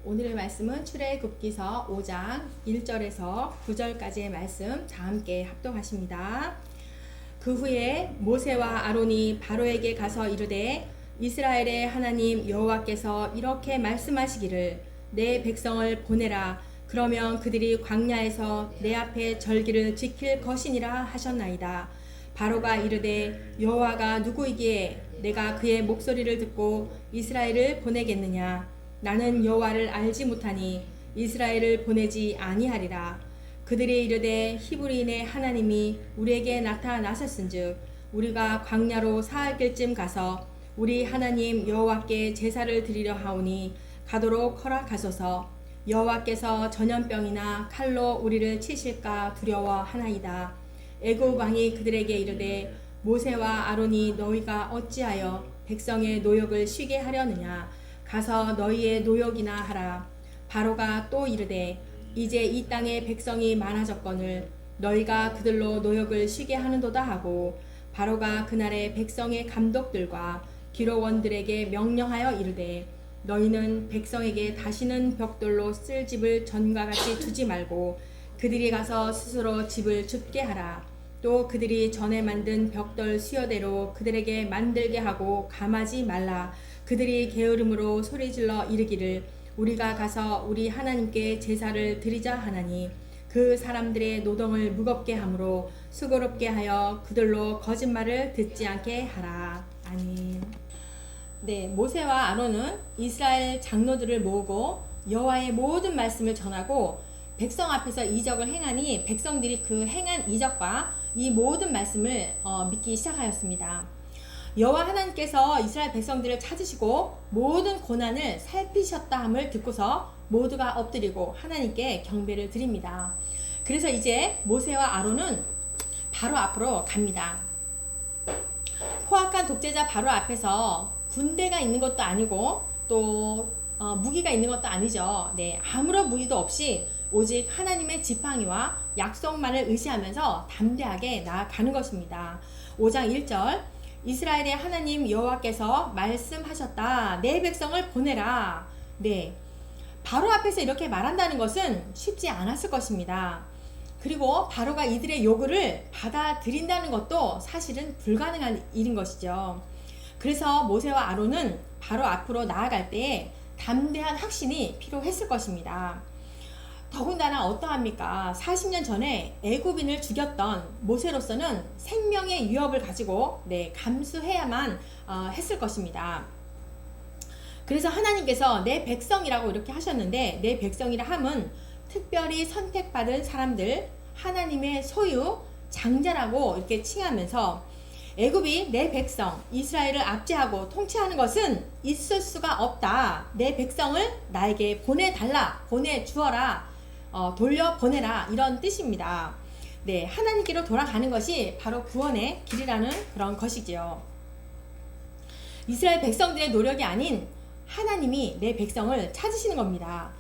오늘의 말씀은 출애굽기서 5장 1절에서 9절까지의 말씀 다 함께 합독하십니다. 그 후에 모세와 아론이 바로에게 가서 이르되 이스라엘의 하나님 여호와께서 이렇게 말씀하시기를 내 백성을 보내라. 그러면 그들이 광야에서 내 앞에 절기를 지킬 것이니라 하셨나이다. 바로가 이르되 여호와가 누구이기에 내가 그의 목소리를 듣고 이스라엘을 보내겠느냐. 나는 여호와를 알지 못하니 이스라엘을 보내지 아니하리라. 그들이 이르되 히브리인의 하나님이 우리에게 나타나셨은즉 우리가 광야로 사흘길쯤 가서 우리 하나님 여호와께 제사를 드리려 하오니 가도록 허락하소서. 여호와께서 전염병이나 칼로 우리를 치실까 두려워하나이다. 애굽 왕이 그들에게 이르되 모세와 아론이 너희가 어찌하여 백성의 노역을 쉬게 하려느냐. 가서 너희의 노역이나 하라. 바로가 또 이르되 이제 이 땅에 백성이 많아졌거늘 너희가 그들로 노역을 쉬게 하는도다 하고, 바로가 그날에 백성의 감독들과 기록원들에게 명령하여 이르되 너희는 백성에게 다시는 벽돌로 쓸 집을 전과 같이 두지 말고 그들이 가서 스스로 집을 줍게 하라. 또 그들이 전에 만든 벽돌 수여대로 그들에게 만들게 하고 감하지 말라. 그들이 게으름으로 소리질러 이르기를 우리가 가서 우리 하나님께 제사를 드리자 하나니 그 사람들의 노동을 무겁게 하므로 수고롭게 하여 그들로 거짓말을 듣지 않게 하라. 아멘. 네, 모세와 아론은 이스라엘 장로들을 모으고 여호와의 모든 말씀을 전하고 백성 앞에서 이적을 행하니 백성들이 그 행한 이적과 이 모든 말씀을 믿기 시작하였습니다. 여호와 하나님께서 이스라엘 백성들을 찾으시고 모든 고난을 살피셨다 함을 듣고서 모두가 엎드리고 하나님께 경배를 드립니다. 그래서 이제 모세와 아론은 바로 앞으로 갑니다. 포악한 독재자 바로 앞에서 군대가 있는 것도 아니고 또 무기가 있는 것도 아니죠. 네, 아무런 무기도 없이 오직 하나님의 지팡이와 약속만을 의지하면서 담대하게 나아가는 것입니다. 5장 1절 이스라엘의 하나님 여호와께서 말씀하셨다. 내 백성을 보내라. 네, 바로 앞에서 이렇게 말한다는 것은 쉽지 않았을 것입니다. 그리고 바로가 이들의 요구를 받아들인다는 것도 사실은 불가능한 일인 것이죠. 그래서 모세와 아론은 바로 앞으로 나아갈 때에 담대한 확신이 필요했을 것입니다. 더군다나 어떠합니까? 40년 전에 애굽인을 죽였던 모세로서는 생명의 위협을 가지고 감수해야만 했을 것입니다. 그래서 하나님께서 내 백성이라고 이렇게 하셨는데, 내 백성이라 함은 특별히 선택받은 사람들, 하나님의 소유, 장자라고 이렇게 칭하면서 애굽이 내 백성 이스라엘을 압제하고 통치하는 것은 있을 수가 없다. 내 백성을 나에게 보내달라, 보내주어라, 돌려보내라, 이런 뜻입니다. 네, 하나님께로 돌아가는 것이 바로 구원의 길이라는 그런 것이지요. 이스라엘 백성들의 노력이 아닌 하나님이 내 백성을 찾으시는 겁니다.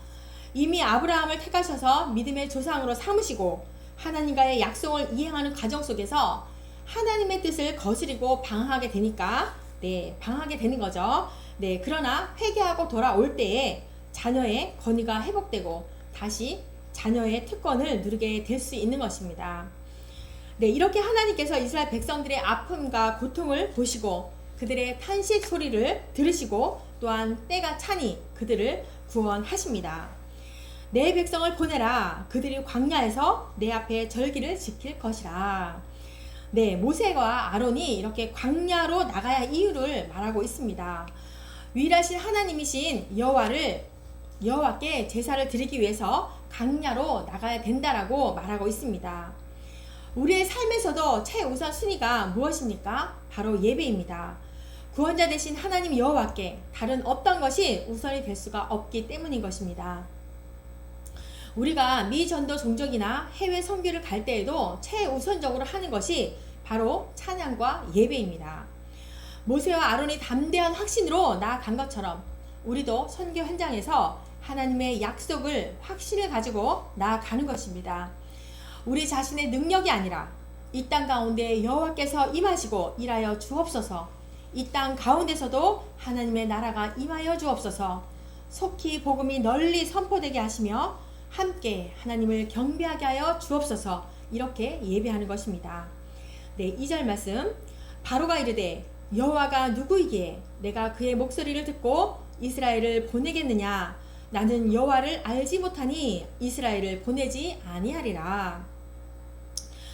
이미 아브라함을 택하셔서 믿음의 조상으로 삼으시고 하나님과의 약속을 이행하는 과정 속에서 하나님의 뜻을 거스리고 방황하게 되니까 방황하게 되는 거죠. 네, 그러나 회개하고 돌아올 때에 자녀의 권위가 회복되고 다시 자녀의 특권을 누리게 될 수 있는 것입니다. 네, 이렇게 하나님께서 이스라엘 백성들의 아픔과 고통을 보시고 그들의 탄식 소리를 들으시고 또한 때가 차니 그들을 구원하십니다. 내 백성을 보내라. 그들이 광야에서 내 앞에 절기를 지킬 것이라. 네, 모세와 아론이 이렇게 광야로 나가야 할 이유를 말하고 있습니다. 위일하신 하나님이신 여호와께 제사를 드리기 위해서 광야로 나가야 된다라고 말하고 있습니다. 우리의 삶에서도 최우선 순위가 무엇입니까? 바로 예배입니다. 구원자 되신 하나님 여호와께 다른 어떤 것이 우선이 될 수가 없기 때문인 것입니다. 우리가 미전도 종족이나 해외 선교를 갈 때에도 최우선적으로 하는 것이 바로 찬양과 예배입니다. 모세와 아론이 담대한 확신으로 나아간 것처럼 우리도 선교 현장에서 하나님의 약속을 확신을 가지고 나아가는 것입니다. 우리 자신의 능력이 아니라 이 땅 가운데 여호와께서 임하시고 일하여 주옵소서. 이 땅 가운데서도 하나님의 나라가 임하여 주옵소서. 속히 복음이 널리 선포되게 하시며 함께 하나님을 경배하게 하여 주옵소서. 이렇게 예배하는 것입니다. 네, 2절 말씀. 바로가 이르되 여호와가 누구이기에 내가 그의 목소리를 듣고 이스라엘을 보내겠느냐. 나는 여호와를 알지 못하니 이스라엘을 보내지 아니하리라.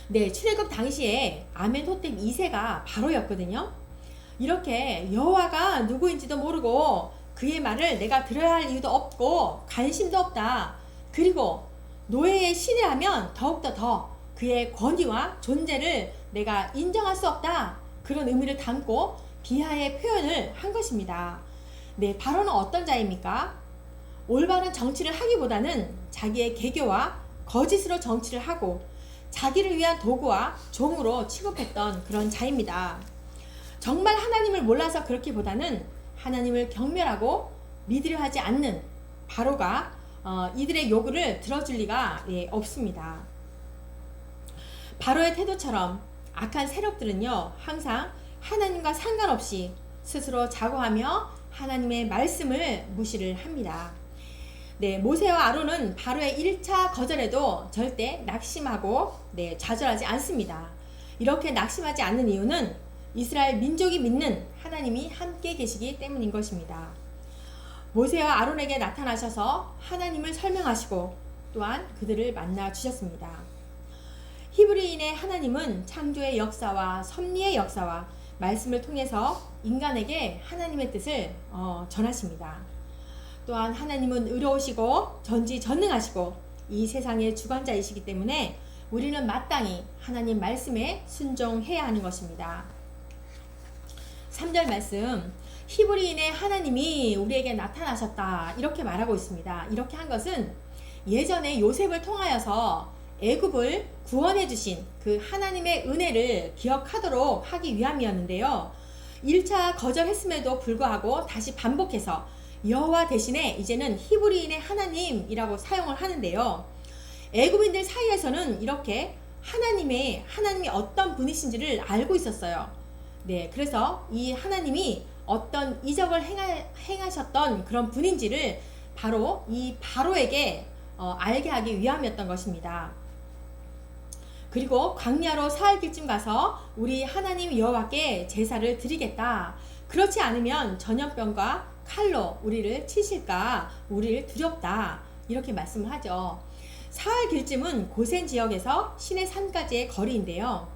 네, 출애굽 당시에 아멘호텝 2세가 바로였거든요. 이렇게 여호와가 누구인지도 모르고 그의 말을 내가 들어야 할 이유도 없고 관심도 없다. 그리고 노예의 신이라면 더욱더 더 그의 권위와 존재를 내가 인정할 수 없다. 그런 의미를 담고 비하의 표현을 한 것입니다. 네, 바로는 어떤 자입니까? 올바른 정치를 하기보다는 자기의 개교와 거짓으로 정치를 하고 자기를 위한 도구와 종으로 취급했던 그런 자입니다. 정말 하나님을 몰라서 그렇기보다는 하나님을 경멸하고 믿으려 하지 않는 바로가 이들의 요구를 들어줄 리가 없습니다. 바로의 태도처럼 악한 세력들은요, 항상 하나님과 상관없이 스스로 자고하며 하나님의 말씀을 무시를 합니다. 네, 모세와 아론은 바로의 1차 거절에도 절대 낙심하고 좌절하지 않습니다. 이렇게 낙심하지 않는 이유는 이스라엘 민족이 믿는 하나님이 함께 계시기 때문인 것입니다. 모세와 아론에게 나타나셔서 하나님을 설명하시고 또한 그들을 만나 주셨습니다. 히브리인의 하나님은 창조의 역사와 섭리의 역사와 말씀을 통해서 인간에게 하나님의 뜻을 전하십니다. 또한 하나님은 의로우시고 전지전능하시고 이 세상의 주관자이시기 때문에 우리는 마땅히 하나님 말씀에 순종해야 하는 것입니다. 3절 말씀, 히브리인의 하나님이 우리에게 나타나셨다 이렇게 말하고 있습니다. 이렇게 한 것은 예전에 요셉을 통하여서 애굽을 구원해 주신 그 하나님의 은혜를 기억하도록 하기 위함이었는데요. 1차 거절했음에도 불구하고 다시 반복해서 여호와 대신에 이제는 히브리인의 하나님이라고 사용을 하는데요. 애굽인들 사이에서는 이렇게 하나님이 어떤 분이신지를 알고 있었어요. 네, 그래서 이 하나님이 어떤 이적을 행하셨던 그런 분인지를 바로 이 바로에게 알게 하기 위함이었던 것입니다. 그리고 광야로 사흘 길쯤 가서 우리 하나님 여호와께 제사를 드리겠다. 그렇지 않으면 전염병과 칼로 우리를 치실까 우리를 두렵다. 이렇게 말씀을 하죠. 사흘 길쯤은 고센 지역에서 시내 산까지의 거리인데요.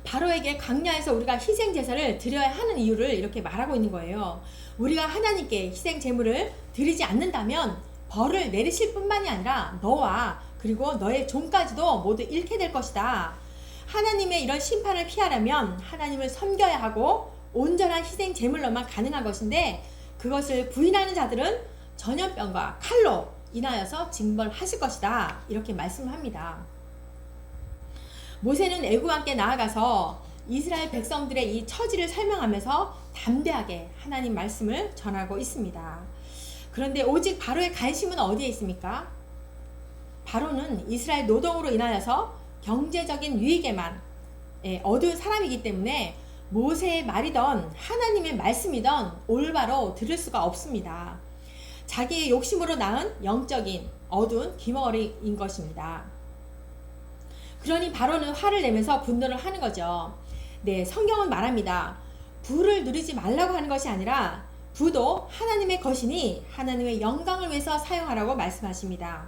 바로에게 광야에서 우리가 희생 제사를 드려야 하는 이유를 이렇게 말하고 있는 거예요. 우리가 하나님께 희생 제물을 드리지 않는다면 벌을 내리실 뿐만이 아니라 너와 그리고 너의 종까지도 모두 잃게 될 것이다. 하나님의 이런 심판을 피하려면 하나님을 섬겨야 하고 온전한 희생 제물로만 가능한 것인데 그것을 부인하는 자들은 전염병과 칼로 인하여서 징벌하실 것이다. 이렇게 말씀합니다. 모세는 애굽 왕께 나아가서 이스라엘 백성들의 이 처지를 설명하면서 담대하게 하나님 말씀을 전하고 있습니다. 그런데 오직 바로의 관심은 어디에 있습니까? 바로는 이스라엘 노동으로 인하여서 경제적인 유익에만 얻은 사람이기 때문에 모세의 말이던 하나님의 말씀이던 올바로 들을 수가 없습니다. 자기의 욕심으로 낳은 영적인 어두운 귀머거리인 것입니다. 그러니 바로는 화를 내면서 분노를 하는 거죠. 네, 성경은 말합니다. 부를 누리지 말라고 하는 것이 아니라 부도 하나님의 것이니 하나님의 영광을 위해서 사용하라고 말씀하십니다.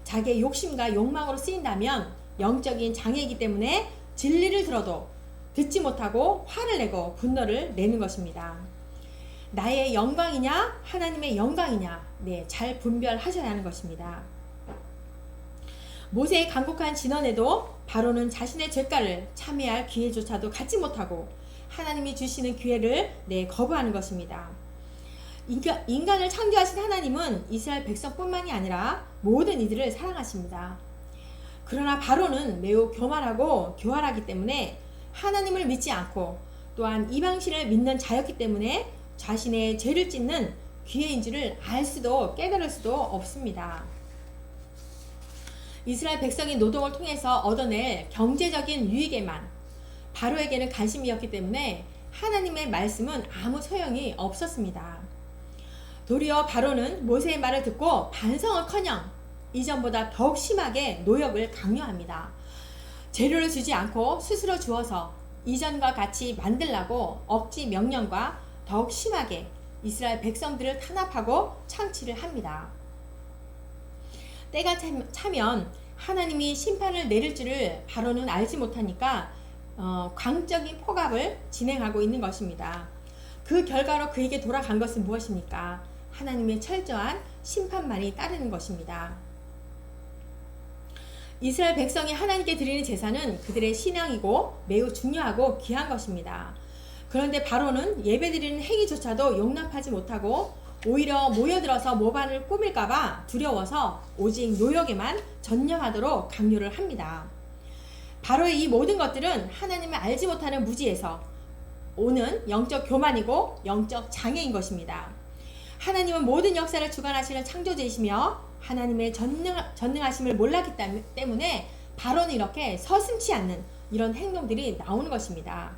자기의 욕심과 욕망으로 쓰인다면 영적인 장애이기 때문에 진리를 들어도 듣지 못하고 화를 내고 분노를 내는 것입니다. 나의 영광이냐 하나님의 영광이냐 잘 분별하셔야 하는 것입니다. 모세의 간곡한 진언에도 바로는 자신의 죄가를 참여할 기회조차도 갖지 못하고 하나님이 주시는 기회를 거부하는 것입니다. 인간을 창조하신 하나님은 이스라엘 백성뿐만이 아니라 모든 이들을 사랑하십니다. 그러나 바로는 매우 교만하고 교활하기 때문에 하나님을 믿지 않고 또한 이방신을 믿는 자였기 때문에 자신의 죄를 짓는 기회인 줄을 알 수도 깨달을 수도 없습니다. 이스라엘 백성이 노동을 통해서 얻어낼 경제적인 유익에만 바로에게는 관심이었기 때문에 하나님의 말씀은 아무 소용이 없었습니다. 도리어 바로는 모세의 말을 듣고 반성은커녕 이전보다 더욱 심하게 노역을 강요합니다. 재료를 주지 않고 스스로 주어서 이전과 같이 만들라고 억지 명령과 더욱 심하게 이스라엘 백성들을 탄압하고 창치를 합니다. 때가 차면 하나님이 심판을 내릴 줄을 바로는 알지 못하니까 광적인 폭압을 진행하고 있는 것입니다. 그 결과로 그에게 돌아간 것은 무엇입니까? 하나님의 철저한 심판만이 따르는 것입니다. 이스라엘 백성이 하나님께 드리는 제사는 그들의 신앙이고 매우 중요하고 귀한 것입니다. 그런데 바로는 예배드리는 행위조차도 용납하지 못하고 오히려 모여들어서 모반을 꾸밀까봐 두려워서 오직 노역에만 전념하도록 강요를 합니다. 바로의 이 모든 것들은 하나님을 알지 못하는 무지에서 오는 영적 교만이고 영적 장애인 것입니다. 하나님은 모든 역사를 주관하시는 창조주이시며 하나님의 전능하심을 몰랐기 때문에 바로는 이렇게 서슴지 않는 이런 행동들이 나오는 것입니다.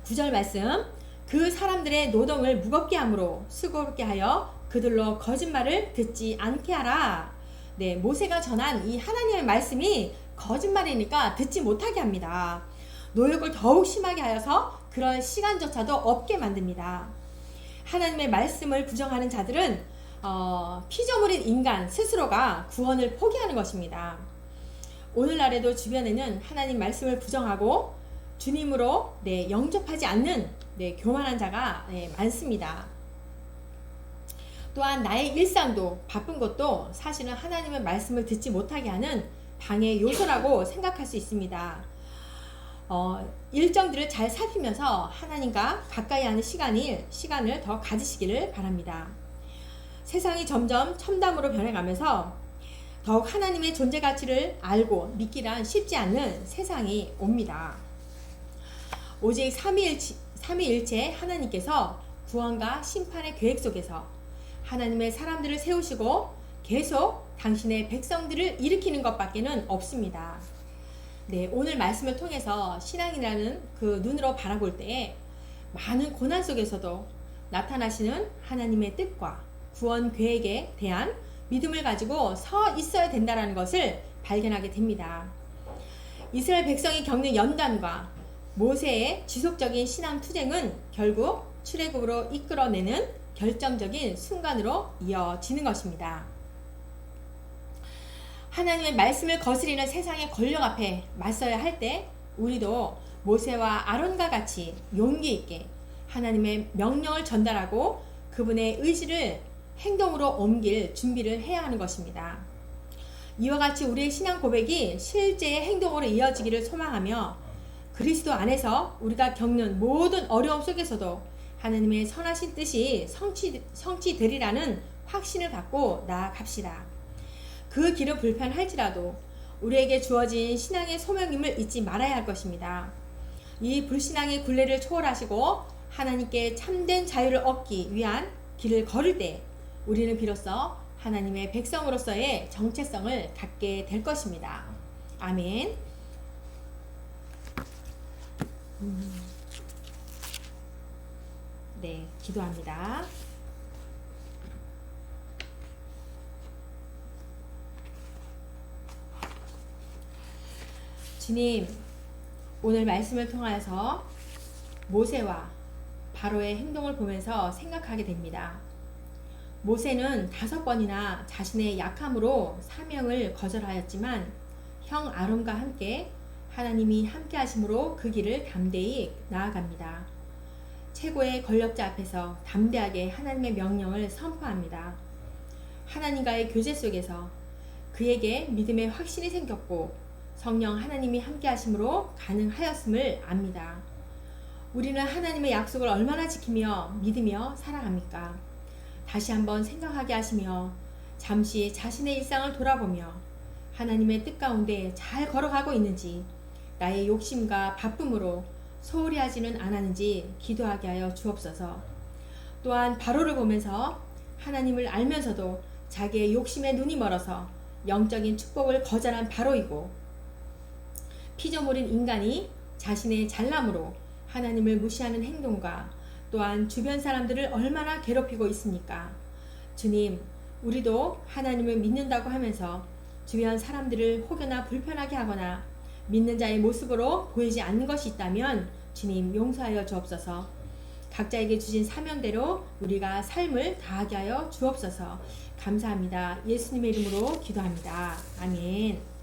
9절 말씀, 그 사람들의 노동을 무겁게 함으로 수고롭게 하여 그들로 거짓말을 듣지 않게 하라. 네, 모세가 전한 이 하나님의 말씀이 거짓말이니까 듣지 못하게 합니다. 노역을 더욱 심하게 하여서 그런 시간조차도 없게 만듭니다. 하나님의 말씀을 부정하는 자들은 피조물인 인간 스스로가 구원을 포기하는 것입니다. 오늘날에도 주변에는 하나님 말씀을 부정하고 주님으로 영접하지 않는 교만한 자가 많습니다. 또한 나의 일상도 바쁜 것도 사실은 하나님의 말씀을 듣지 못하게 하는 방해 요소라고 생각할 수 있습니다. 일정들을 잘 살피면서 하나님과 가까이 하는 시간을 더 가지시기를 바랍니다. 세상이 점점 첨단으로 변해가면서 더욱 하나님의 존재 가치를 알고 믿기란 쉽지 않는 세상이 옵니다. 오직 삼위일체 하나님께서 구원과 심판의 계획 속에서 하나님의 사람들을 세우시고 계속 당신의 백성들을 일으키는 것밖에는 없습니다. 오늘 말씀을 통해서 신앙이라는 그 눈으로 바라볼 때에 많은 고난 속에서도 나타나시는 하나님의 뜻과 구원 계획에 대한 믿음을 가지고 서 있어야 된다는 것을 발견하게 됩니다. 이스라엘 백성이 겪는 연단과 모세의 지속적인 신앙 투쟁은 결국 출애굽으로 이끌어내는 결정적인 순간으로 이어지는 것입니다. 하나님의 말씀을 거스리는 세상의 권력 앞에 맞서야 할 때 우리도 모세와 아론과 같이 용기 있게 하나님의 명령을 전달하고 그분의 의지를 행동으로 옮길 준비를 해야 하는 것입니다. 이와 같이 우리의 신앙 고백이 실제의 행동으로 이어지기를 소망하며 그리스도 안에서 우리가 겪는 모든 어려움 속에서도 하나님의 선하신 뜻이 성취되리라는 확신을 갖고 나아갑시다. 그 길은 불편할지라도 우리에게 주어진 신앙의 소명임을 잊지 말아야 할 것입니다. 이 불신앙의 굴레를 초월하시고 하나님께 참된 자유를 얻기 위한 길을 걸을 때 우리는 비로소 하나님의 백성으로서의 정체성을 갖게 될 것입니다. 아멘. 기도합니다. 주님, 오늘 말씀을 통하여서 모세와 바로의 행동을 보면서 생각하게 됩니다. 모세는 5번이나 자신의 약함으로 사명을 거절하였지만 형 아론과 함께 하나님이 함께 하심으로 그 길을 담대히 나아갑니다. 최고의 권력자 앞에서 담대하게 하나님의 명령을 선포합니다. 하나님과의 교제 속에서 그에게 믿음의 확신이 생겼고 성령 하나님이 함께 하심으로 가능하였음을 압니다. 우리는 하나님의 약속을 얼마나 지키며 믿으며 살아갑니까? 다시 한번 생각하게 하시며 잠시 자신의 일상을 돌아보며 하나님의 뜻 가운데 잘 걸어가고 있는지 나의 욕심과 바쁨으로 소홀히 하지는 않았는지 기도하게 하여 주옵소서. 또한 바로를 보면서 하나님을 알면서도 자기의 욕심에 눈이 멀어서 영적인 축복을 거절한 바로이고 피조물인 인간이 자신의 잘남으로 하나님을 무시하는 행동과 또한 주변 사람들을 얼마나 괴롭히고 있습니까? 주님, 우리도 하나님을 믿는다고 하면서 주변 사람들을 혹여나 불편하게 하거나 믿는 자의 모습으로 보이지 않는 것이 있다면 주님 용서하여 주옵소서. 각자에게 주신 사명대로 우리가 삶을 다하게 하여 주옵소서. 감사합니다. 예수님의 이름으로 기도합니다. 아멘.